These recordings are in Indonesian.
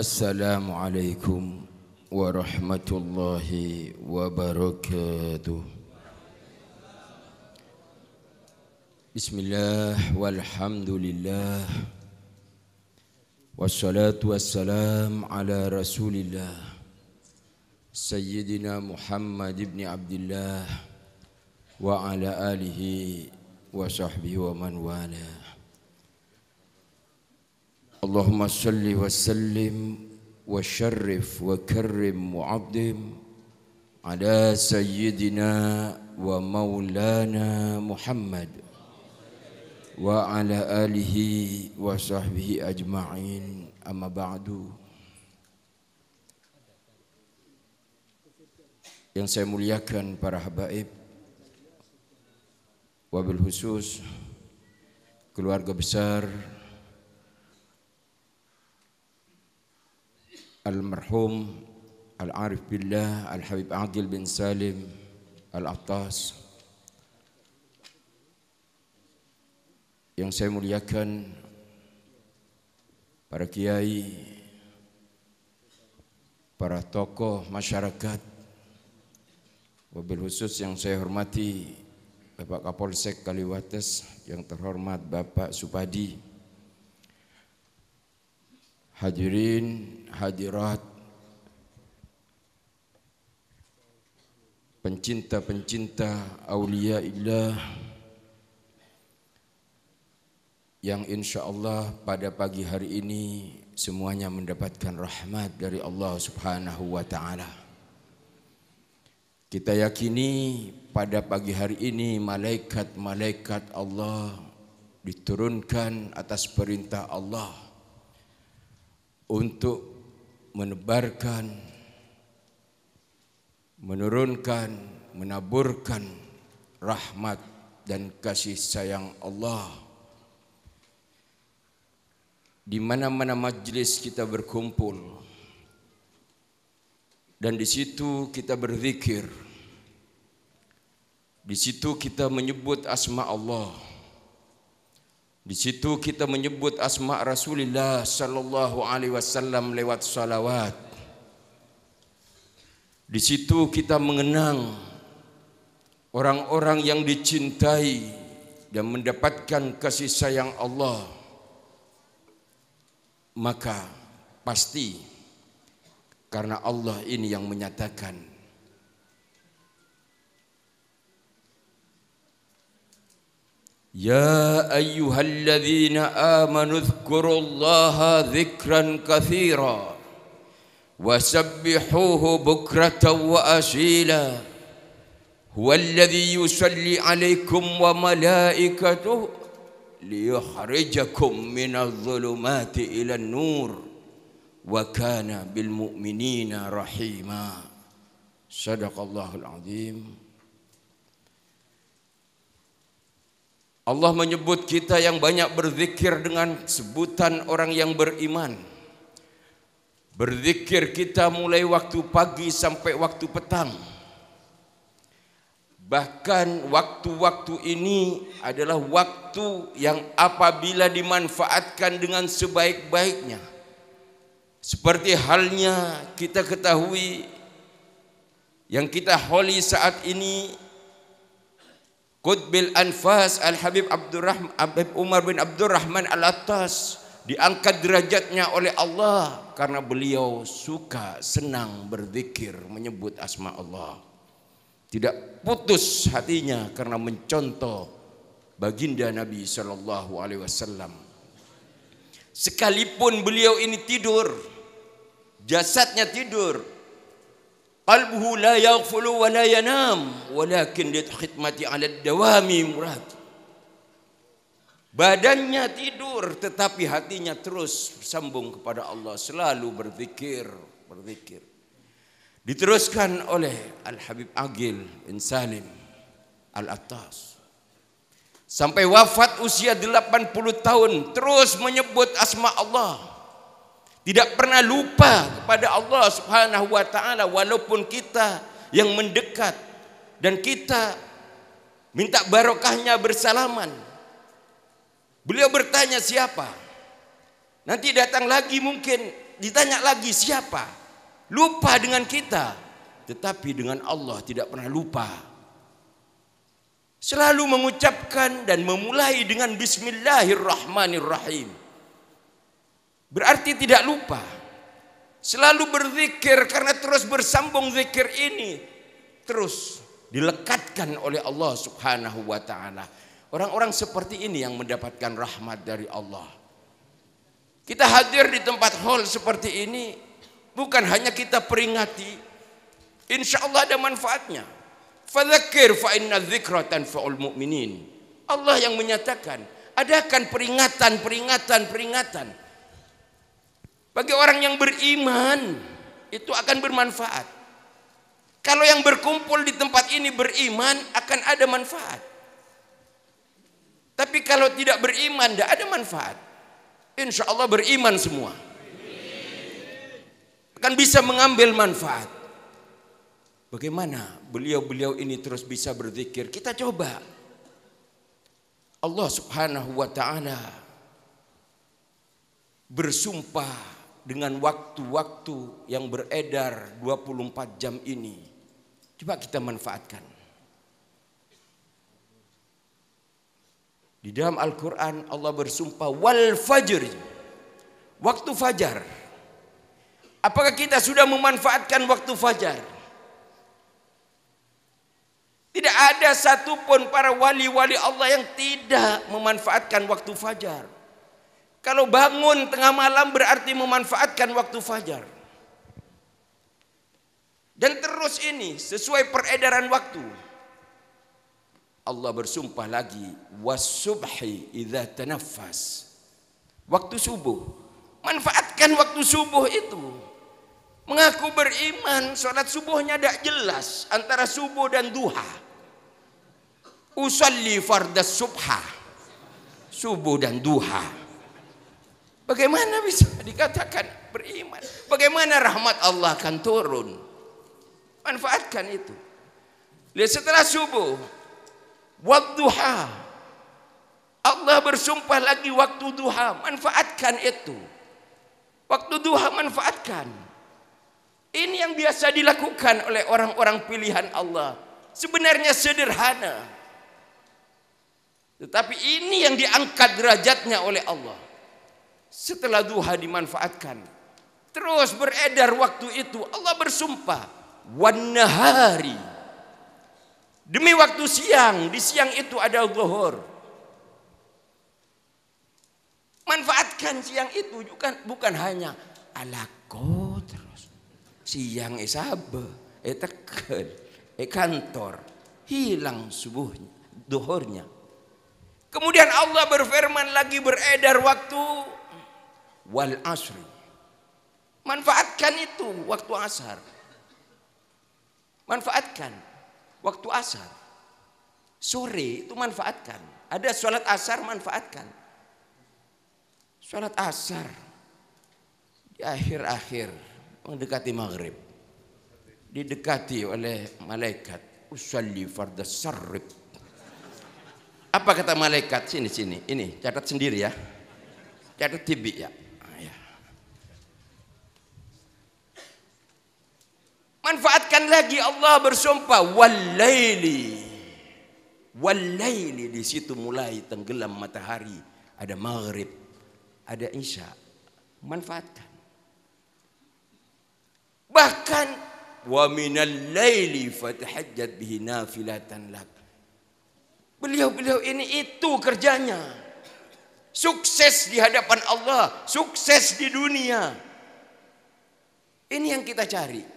Assalamualaikum warahmatullahi wabarakatuh. Bismillah walhamdulillah wassalatu wassalam ala rasulillah Sayyidina Muhammad ibn Abdullah wa ala alihi wa sahbihi wa man wala. Allahumma salli wa sallim wa syarrif wa karrim wa abdim ala sayyidina wa maulana Muhammad wa ala alihi wa sahbihi ajma'in, amma ba'du. Yang saya muliakan para habaib, wabil khusus keluarga besar Almarhum Al-Arif Billah Al-Habib Aqil bin Salim Al-Attas, yang saya muliakan para kiai, para tokoh masyarakat, wabil khusus yang saya hormati Bapak Kapolsek Kaliwates, yang terhormat Bapak Supadi, hadirin hadirat, pencinta-pencinta aulia illah yang insyaallah pada pagi hari ini semuanya mendapatkan rahmat dari Allah Subhanahu wa taala. Kita yakini pada pagi hari ini malaikat-malaikat Allah diturunkan atas perintah Allah untuk menebarkan, menurunkan, menaburkan rahmat dan kasih sayang Allah di mana-mana majlis kita berkumpul, dan di situ kita berzikir, di situ kita menyebut asma Allah, di situ kita menyebut asma Rasulullah sallallahu alaihi wasallam lewat salawat. Di situ kita mengenang orang-orang yang dicintai dan mendapatkan kasih sayang Allah. Maka pasti karena Allah ini yang menyatakan, Ya ayyuhalladzina amanu dzkurullaha dzikran katsira wasabbihuhu bukratan wa asila huwallazi yusalli 'alaikum wa malaikatuhu liyukhrijakum minadh dhulumati ilan nur wa kana bil mu'minina rahima. Shadaqallahul azim. Allah menyebut kita yang banyak berzikir dengan sebutan orang yang beriman. Berzikir kita mulai waktu pagi sampai waktu petang. Bahkan waktu-waktu ini adalah waktu yang apabila dimanfaatkan dengan sebaik-baiknya. Seperti halnya kita ketahui yang kita holi saat ini, Qutbil Anfas Al-Habib Umar bin Abdurrahman Al-Attas diangkat derajatnya oleh Allah karena beliau suka, senang berzikir, menyebut asma Allah. Tidak putus hatinya karena mencontoh baginda Nabi sallallahu alaihi wasallam. Sekalipun beliau ini tidur, jasadnya tidur, qalbuhu la yaghfulu wa la yanam walakin lidkhidmati 'ala ad-dawami murad. Badannya tidur tetapi hatinya terus sambung kepada Allah, selalu berzikir. Diteruskan oleh Al-Habib Aqil bin Salim Al-Attas sampai wafat usia 80 tahun terus menyebut asma Allah. Tidak pernah lupa kepada Allah Subhanahu wa taala walaupun kita yang mendekat dan kita minta barokahnya bersalaman. Beliau bertanya siapa? Nanti datang lagi mungkin ditanya lagi siapa? Lupa dengan kita. Tetapi dengan Allah tidak pernah lupa. Selalu mengucapkan dan memulai dengan Bismillahirrahmanirrahim. Berarti tidak lupa. Selalu berzikir karena terus bersambung zikir ini. Terus dilekatkan oleh Allah Subhanahu wa ta'ala. Orang-orang seperti ini yang mendapatkan rahmat dari Allah. Kita hadir di tempat hall seperti ini bukan hanya kita peringati, insya Allah ada manfaatnya. Fadzakir fa inna dzikra tanfa'ul mu'minin. Allah yang menyatakan, adakan peringatan. Bagi orang yang beriman itu akan bermanfaat. Kalau yang berkumpul di tempat ini beriman akan ada manfaat. Tapi kalau tidak beriman tidak ada manfaat. Insya Allah beriman semua akan bisa mengambil manfaat. Bagaimana beliau-beliau ini terus bisa berzikir? Kita coba. Allah Subhanahu wa ta'ala bersumpah dengan waktu-waktu yang beredar 24 jam ini. Coba kita manfaatkan. Di dalam Al-Quran Allah bersumpah wal fajri, waktu fajar. Apakah kita sudah memanfaatkan waktu fajar? Tidak ada satupun para wali-wali Allah yang tidak memanfaatkan waktu fajar. Kalau bangun tengah malam berarti memanfaatkan waktu fajar. Dan terus ini sesuai peredaran waktu. Allah bersumpah lagi was-subhi idza tanaffas. Waktu subuh. Manfaatkan waktu subuh itu. Mengaku beriman, sholat subuhnya tidak jelas antara subuh dan duha. Usalli fardas subha. Subuh dan duha. Bagaimana bisa dikatakan beriman? Bagaimana rahmat Allah akan turun? Manfaatkan itu. Lihat setelah subuh, wadduha. Allah bersumpah lagi waktu duha. Manfaatkan itu. Waktu duha manfaatkan. Ini yang biasa dilakukan oleh orang-orang pilihan Allah. Sebenarnya sederhana. Tetapi ini yang diangkat derajatnya oleh Allah. Setelah duha dimanfaatkan. Terus beredar waktu itu. Allah bersumpah. Wan nahari. Demi waktu siang. Di siang itu ada zuhur. Manfaatkan siang itu. Bukan hanya alako terus. Siang sabe. Tekel. Kantor. Hilang subuhnya. Zuhurnya. Kemudian Allah berfirman lagi beredar waktu. Wal asri. Manfaatkan itu waktu asar. Manfaatkan waktu asar. Sore itu manfaatkan. Ada sholat asar manfaatkan. Sholat asar di akhir-akhir mendekati maghrib. Didekati oleh malaikat. Usalli fardas sarrib. Apa kata malaikat? Sini. Ini catat sendiri ya. Catat tibi ya. Manfaatkan lagi Allah bersumpah wal-laili. Wal-laili di situ mulai tenggelam matahari, ada maghrib, ada isya. Manfaatkan. Bahkan wa minal laili fatahajjat bihi nafilatan lak. Beliau-beliau ini itu kerjanya. Sukses di hadapan Allah, sukses di dunia. Ini yang kita cari.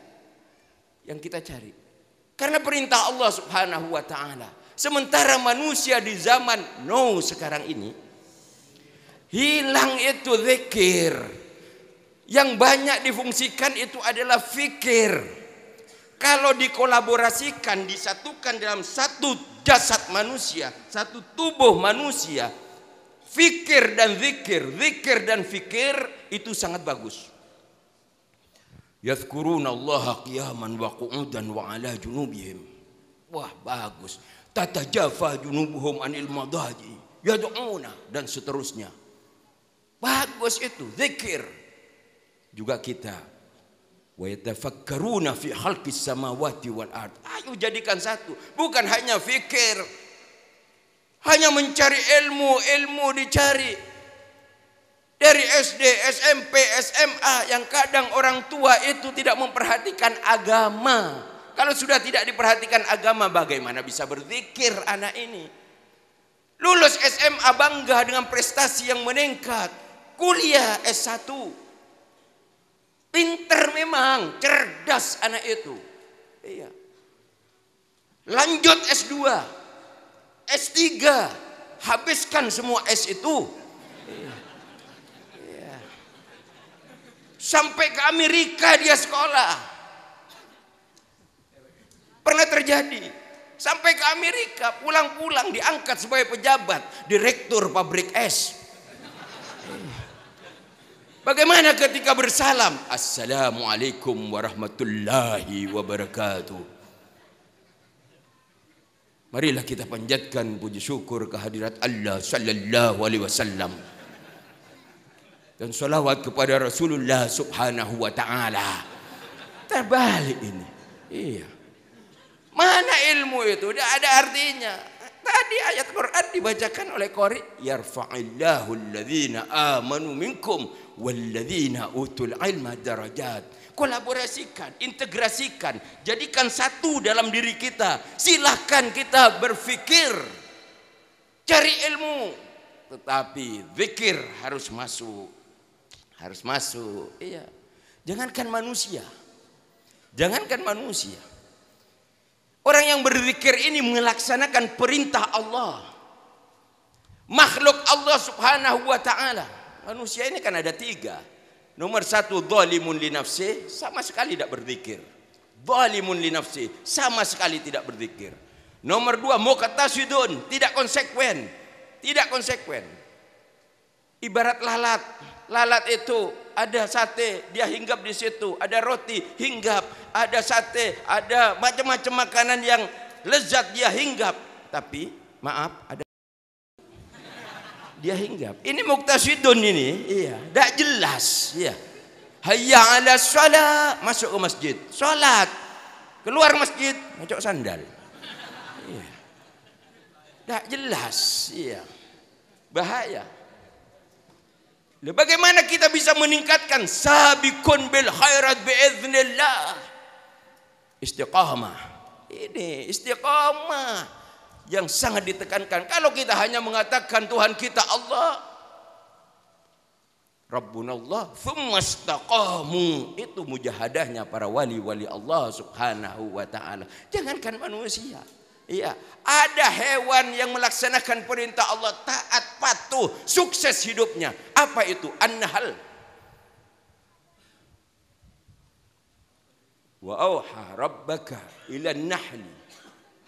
Yang kita cari. Karena perintah Allah Subhanahu wa ta'ala. Sementara manusia di zaman sekarang ini hilang itu zikir. Yang banyak difungsikan itu adalah fikir. Kalau dikolaborasikan, disatukan dalam satu jasad manusia, satu tubuh manusia, fikir dan zikir dan fikir itu sangat bagus. Yadhkuruna Allah qiyaman wa qu'udan wa ala junubihim. Wah, bagus. Tatajafa junubuhum anil madaji yad'una dan seterusnya. Bagus itu zikir. juga kita. Wa yatafakkaruna fi khalqis samawati wal ard. Ayo jadikan satu, bukan hanya fikir, hanya mencari ilmu dicari dari SD, SMP, SMA, yang kadang orang tua itu tidak memperhatikan agama. Kalau sudah tidak diperhatikan agama, bagaimana bisa berzikir anak ini? Lulus SMA bangga dengan prestasi yang meningkat, kuliah S1, pinter memang, cerdas anak itu. Iya. Lanjut S2, S3, habiskan semua S itu. Iya. Iya. Sampai ke Amerika dia sekolah. Pernah terjadi. Sampai ke Amerika, pulang-pulang diangkat sebagai pejabat, direktur pabrik es. Bagaimana ketika bersalam? Assalamualaikum warahmatullahi wabarakatuh. Marilah kita panjatkan puji syukur kehadirat Allah sallallahu alaihi wasallam dan salawat kepada Rasulullah subhanahu wa ta'ala. Terbalik ini. Iya. Mana ilmu itu? Tidak ada artinya. Tadi ayat Quran dibacakan oleh qari, yarfa'illahu alladhina amanu minkum walladzina utul ilma darajat. Kolaborasikan, integrasikan, jadikan satu dalam diri kita. Silahkan kita berfikir, cari ilmu, tetapi zikir harus masuk. Harus masuk. Iya. Jangankan manusia. Jangankan manusia. Orang yang berzikir ini melaksanakan perintah Allah. Makhluk Allah subhanahu wa ta'ala. Manusia ini kan ada tiga. Nomor satu, zalimun li nafsi, sama sekali tidak berzikir. Zalimun li nafsi, sama sekali tidak berzikir. Nomor dua, muqtasidun, tidak konsekuen. Tidak konsekuen. Ibarat lalat. Lalat itu ada sate, dia hinggap di situ. Ada roti, hinggap. Ada sate, ada macam-macam makanan yang lezat, dia hinggap. Tapi maaf, ada dia hinggap. Ini muqtasidun ini, iya, tidak jelas. Iya. Hayya 'ala shalah, masuk ke masjid, salat. Keluar masjid, ngocok sandal. Iya. Tidak jelas, iya. Bahaya. Bagaimana kita bisa meningkatkan sabiqun bil khairat biiznillah? Istiqamah. Ini istiqamah yang sangat ditekankan. Kalau kita hanya mengatakan Tuhan kita Allah, Rabbuna Allah, thumma istaqamu, itu mujahadahnya para wali-wali Allah subhanahu wa ta'ala. Jangankan manusia. Iya, ada hewan yang melaksanakan perintah Allah, taat, patuh, sukses hidupnya. Apa itu? An-Nahl. Wa auha rabbaka ila an-nahl.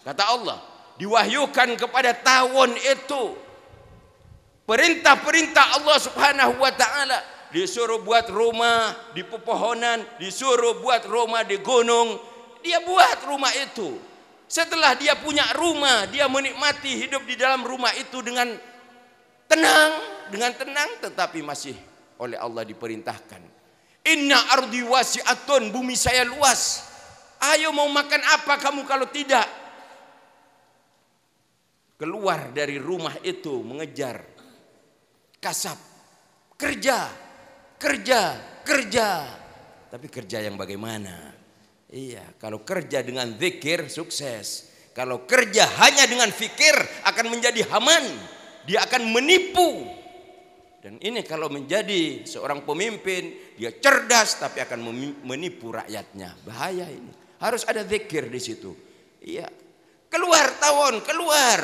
Kata Allah, diwahyukan kepada tawon itu perintah-perintah Allah subhanahu wa ta'ala. Disuruh buat rumah di pepohonan, disuruh buat rumah di gunung. Dia buat rumah itu. Setelah dia punya rumah, dia menikmati hidup di dalam rumah itu dengan tenang, tetapi masih oleh Allah diperintahkan. Inna ardi wasi'atun, bumi saya luas. Ayo mau makan apa kamu kalau tidak? Keluar dari rumah itu mengejar kasab, kerja. Tapi kerja yang bagaimana? Iya, kalau kerja dengan zikir sukses. Kalau kerja hanya dengan fikir akan menjadi haman. Dia akan menipu. Dan ini kalau menjadi seorang pemimpin, dia cerdas tapi akan menipu rakyatnya. Bahaya ini. Harus ada zikir di situ. Iya. Keluar tawon, keluar.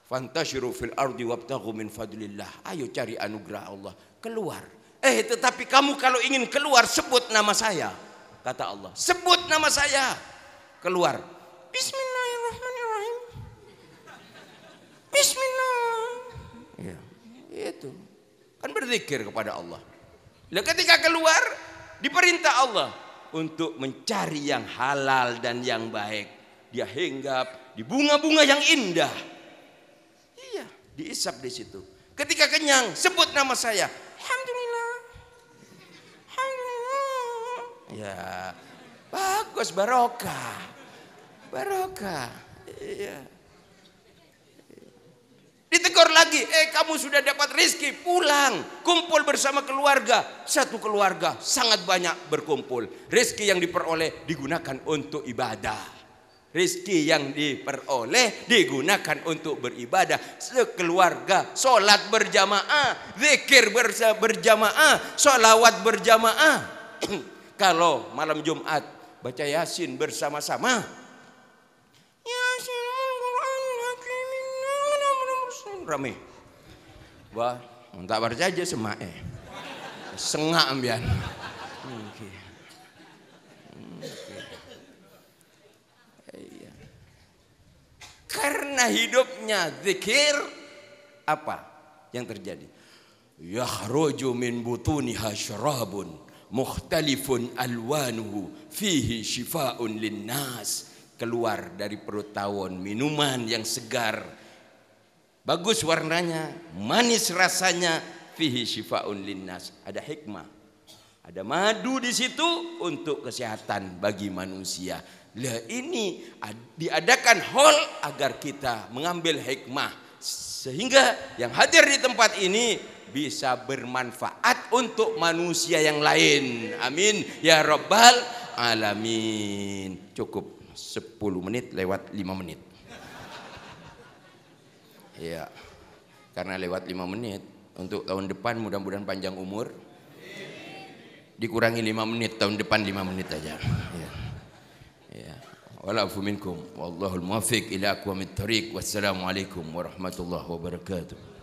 Fantashiru fil ardi wabtaghu min fadlillah. Ayo cari anugerah Allah. Keluar. Tetapi kamu kalau ingin keluar sebut nama saya. Kata Allah, sebut nama saya. Keluar. Bismillahirrahmanirrahim. Bismillah. Ya, itu. Kan berzikir kepada Allah. Lalu ketika keluar, diperintah Allah untuk mencari yang halal dan yang baik. Dia hinggap di bunga-bunga yang indah. Iya, diisap di situ. Ketika kenyang, sebut nama saya. Alhamdulillah. Ya, bagus, barokah. Barokah. Iya. Ditegur lagi, kamu sudah dapat rezeki, pulang, kumpul bersama keluarga. Satu keluarga sangat banyak berkumpul. Rezeki yang diperoleh digunakan untuk ibadah. Rezeki yang diperoleh digunakan untuk beribadah. Sekeluarga sholat berjamaah, zikir berjamaah, sholawat berjamaah. Kalau malam Jumat baca Yasin bersama-sama. Yasin rame. Wah, tak baca aja semak sengak ambian. Karena hidupnya zikir, apa yang terjadi? Yakhruju min butuniha syarabun mukhtalifun alwanuhu fihi shifaa'un linnas. Keluar dari perut tawon minuman yang segar, bagus warnanya, manis rasanya, fihi shifaa'un linnas. Ada hikmah, ada madu di situ untuk kesehatan bagi manusia. Lah ini diadakan hall agar kita mengambil hikmah, sehingga yang hadir di tempat ini bisa bermanfaat untuk manusia yang lain. Amin ya rabbal alamin. Cukup 10 menit lewat 5 menit. Ya, karena lewat 5 menit. Untuk tahun depan mudah-mudahan panjang umur. Dikurangi 5 menit, tahun depan 5 menit aja. Ya. Ya. Walafu minkum wallahul muwaffiq ila aqwamit thariq. Wassalamualaikum warahmatullahi wabarakatuh.